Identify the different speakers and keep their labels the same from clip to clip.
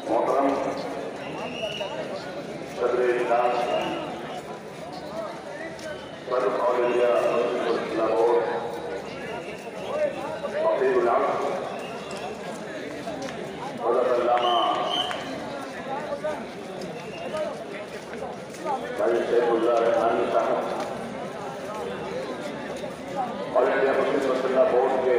Speaker 1: मोहतरम सदर-ए-इजलास सदर all India Muslim board Hafizul हक हज़रत अल्लामा भाई सैफुल्लाह रहमानी साहब ऑल इंडिया मुस्लिम बोर्ड के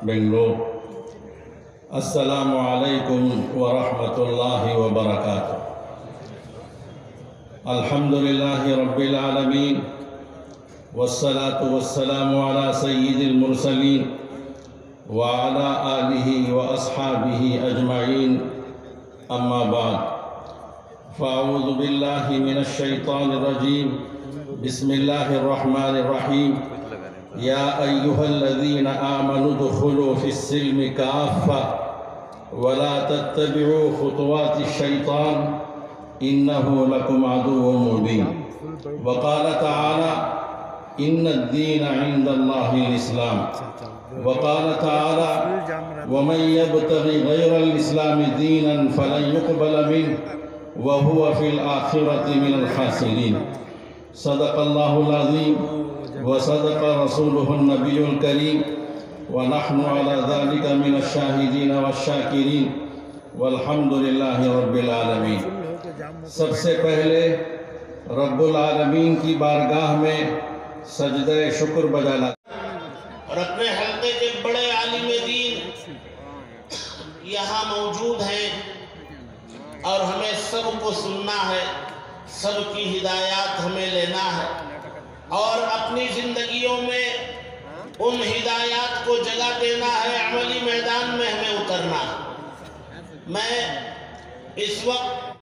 Speaker 2: बेंगलोर। अस्सलामु अलैकुम व रहमतुल्लाहि व बरकातुहू। अल्हम्दुलिल्लाहि रब्बिल आलमीन वस्सलातु वस्सलामु अला सय्यिदिल मुरसलीन व अला आलिहि व अस्हाबिहि अजमईन, अम्मा बाद। फ़अऊज़ु बिल्लाहि मिनश शैतानिर रजीम। बिस्मिल्लाहिर रहमानिर रहीम। या अय्युहल्लज़ीना आमनु दुख़ुलू फ़िस्सिल्मि काफ़्फ़ा वला तत्तबिऊ ख़ुतुवातिश शैतान इन्नहु लकुम अदुव्वुम मुबीन। वक़ाल तआला इन्नद्दीन इंदल्लाहिल इस्लाम। वक़ाल तआला वमन यब्तग़ि गैरल इस्लामि दीनन फ़लन युक़बल मिन्हु व हुवा फ़िल आख़िरति मिनल ख़ासिरीन। सदक़ल्लाहुल अज़ीम व सदक़ रसूलुहुन नबियुल करीम व नहनु अला ज़ालिका मिनश शाहिदीन वश्शाकिरीन वल्हम्दुलिल्लाहि रब्बिल आलमीन। सबसे पहले रब्बुल आलमीन की बारगाह में सजदे शुक्र बजा लाते
Speaker 3: और अपने हल्के के बड़े आलिम दीन यहाँ मौजूद हैं और हमें सबको सुनना है, सबकी हिदायत हमें लेना है और अपनी जिंदगियों में उन हिदायत को जगह देना है, अमली मैदान में हमें उतरना है। मैं इस वक्त